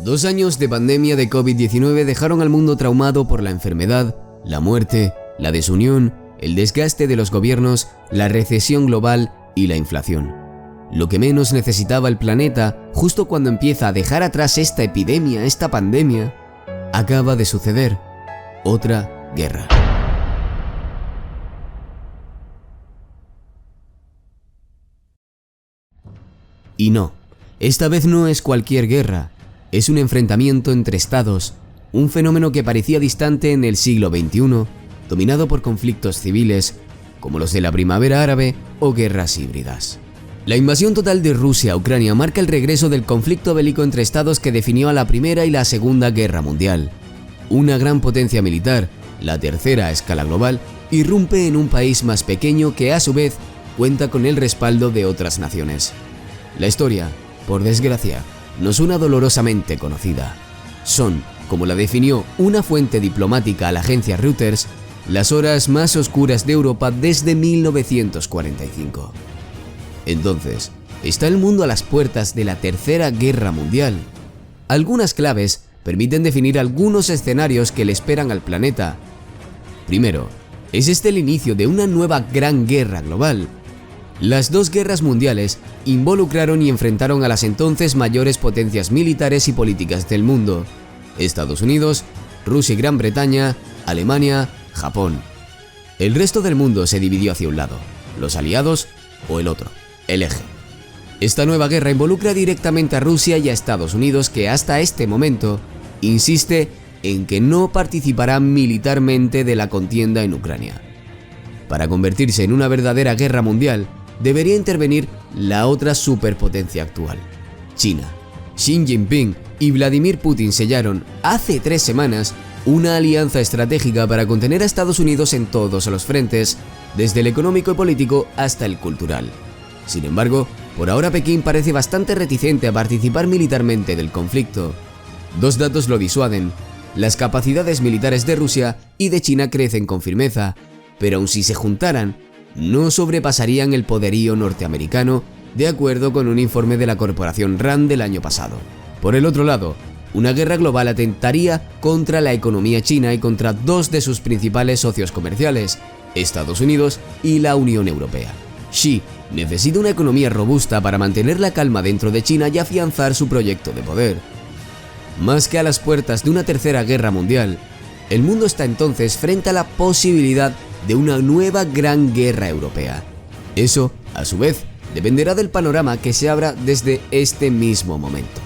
Dos años de pandemia de COVID-19 dejaron al mundo traumado por la enfermedad, la muerte, la desunión, el desgaste de los gobiernos, la recesión global y la inflación. Lo que menos necesitaba el planeta, justo cuando empieza a dejar atrás esta epidemia, esta pandemia, acaba de suceder. Otra guerra. Y no, esta vez no es cualquier guerra. Es un enfrentamiento entre estados, un fenómeno que parecía distante en el siglo XXI, dominado por conflictos civiles, como los de la primavera árabe o guerras híbridas. La invasión total de Rusia a Ucrania marca el regreso del conflicto bélico entre estados que definió a la Primera y la Segunda Guerra Mundial. Una gran potencia militar, la tercera a escala global, irrumpe en un país más pequeño que a su vez cuenta con el respaldo de otras naciones. La historia, por desgracia, nos suena dolorosamente conocida. Son, como la definió una fuente diplomática a la agencia Reuters, las horas más oscuras de Europa desde 1945. Entonces, ¿está el mundo a las puertas de la Tercera Guerra Mundial? Algunas claves permiten definir algunos escenarios que le esperan al planeta. Primero, ¿es este el inicio de una nueva gran guerra global? Las dos guerras mundiales involucraron y enfrentaron a las entonces mayores potencias militares y políticas del mundo: Estados Unidos, Rusia y Gran Bretaña, Alemania, Japón. El resto del mundo se dividió hacia un lado, los aliados o el otro, el eje. Esta nueva guerra involucra directamente a Rusia y a Estados Unidos, que hasta este momento insiste en que no participará militarmente de la contienda en Ucrania. Para convertirse en una verdadera guerra mundial, debería intervenir la otra superpotencia actual, China. Xi Jinping y Vladimir Putin sellaron hace 3 semanas una alianza estratégica para contener a Estados Unidos en todos los frentes, desde el económico y político hasta el cultural. Sin embargo, por ahora Pekín parece bastante reticente a participar militarmente del conflicto. Dos datos lo disuaden: las capacidades militares de Rusia y de China crecen con firmeza, pero aun si se juntaran, no sobrepasarían el poderío norteamericano, de acuerdo con un informe de la corporación RAND del año pasado. Por el otro lado, una guerra global atentaría contra la economía china y contra dos de sus principales socios comerciales, Estados Unidos y la Unión Europea. Xi necesita una economía robusta para mantener la calma dentro de China y afianzar su proyecto de poder. Más que a las puertas de una tercera guerra mundial, el mundo está entonces frente a la posibilidad de una nueva gran guerra europea. Eso, a su vez, dependerá del panorama que se abra desde este mismo momento.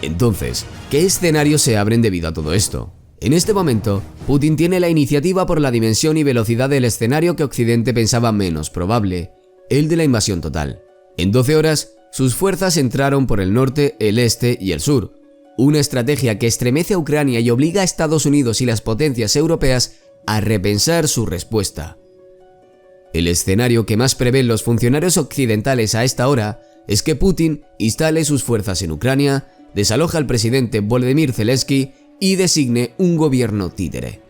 Entonces, ¿qué escenarios se abren debido a todo esto? En este momento, Putin tiene la iniciativa por la dimensión y velocidad del escenario que Occidente pensaba menos probable, el de la invasión total. En 12 horas, sus fuerzas entraron por el norte, el este y el sur, una estrategia que estremece a Ucrania y obliga a Estados Unidos y las potencias europeas a repensar su respuesta. El escenario que más prevén los funcionarios occidentales a esta hora es que Putin instale sus fuerzas en Ucrania, desaloja al presidente Volodymyr Zelensky y designe un gobierno títere.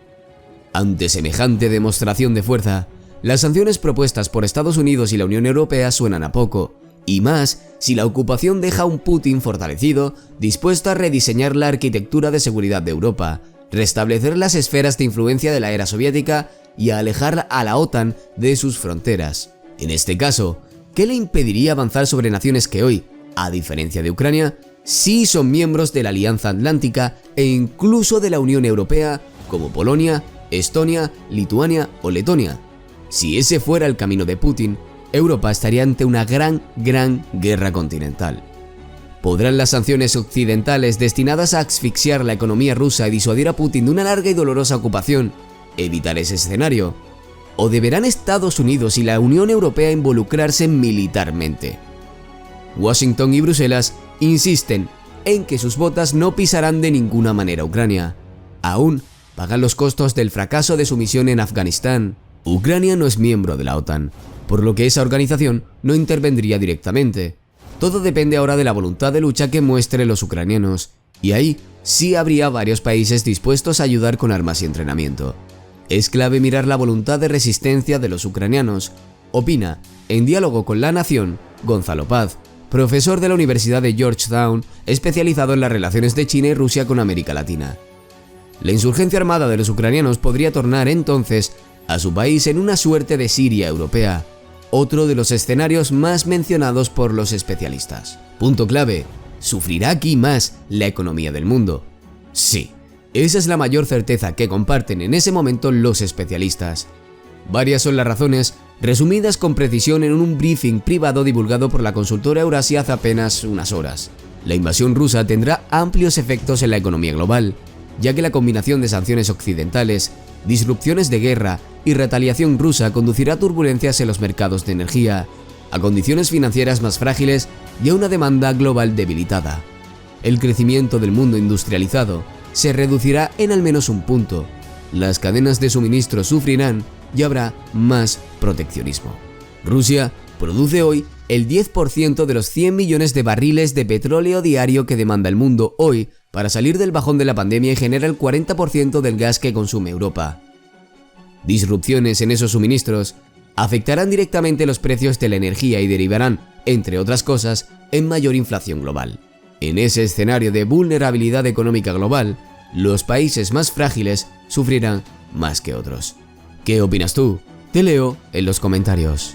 Ante semejante demostración de fuerza, las sanciones propuestas por Estados Unidos y la Unión Europea suenan a poco, y más si la ocupación deja a un Putin fortalecido, dispuesto a rediseñar la arquitectura de seguridad de Europa, restablecer las esferas de influencia de la era soviética y a alejar a la OTAN de sus fronteras. En este caso, ¿qué le impediría avanzar sobre naciones que hoy, a diferencia de Ucrania, sí son miembros de la Alianza Atlántica e incluso de la Unión Europea, como Polonia, Estonia, Lituania o Letonia? Si ese fuera el camino de Putin, Europa estaría ante una gran guerra continental. ¿Podrán las sanciones occidentales destinadas a asfixiar la economía rusa y disuadir a Putin de una larga y dolorosa ocupación evitar ese escenario? ¿O deberán Estados Unidos y la Unión Europea involucrarse militarmente? Washington y Bruselas insisten en que sus botas no pisarán de ninguna manera Ucrania. Aún pagan los costos del fracaso de su misión en Afganistán. Ucrania no es miembro de la OTAN, por lo que esa organización no intervendría directamente. Todo depende ahora de la voluntad de lucha que muestren los ucranianos, y ahí sí habría varios países dispuestos a ayudar con armas y entrenamiento. Es clave mirar la voluntad de resistencia de los ucranianos, opina, en Diálogo con la Nación, Gonzalo Paz, profesor de la Universidad de Georgetown, especializado en las relaciones de China y Rusia con América Latina. La insurgencia armada de los ucranianos podría tornar entonces a su país en una suerte de Siria europea, otro de los escenarios más mencionados por los especialistas. Punto clave: ¿sufrirá aquí más la economía del mundo? Sí, esa es la mayor certeza que comparten en ese momento los especialistas. Varias son las razones, resumidas con precisión en un briefing privado divulgado por la consultora Eurasia hace apenas unas horas. La invasión rusa tendrá amplios efectos en la economía global, ya que la combinación de sanciones occidentales, disrupciones de guerra y retaliación rusa conducirá a turbulencias en los mercados de energía, a condiciones financieras más frágiles y a una demanda global debilitada. El crecimiento del mundo industrializado se reducirá en al menos un punto, las cadenas de suministro sufrirán y habrá más proteccionismo. Rusia produce hoy el 10% de los 100 millones de barriles de petróleo diario que demanda el mundo hoy para salir del bajón de la pandemia y genera el 40% del gas que consume Europa. Disrupciones en esos suministros afectarán directamente los precios de la energía y derivarán, entre otras cosas, en mayor inflación global. En ese escenario de vulnerabilidad económica global, los países más frágiles sufrirán más que otros. ¿Qué opinas tú? Te leo en los comentarios.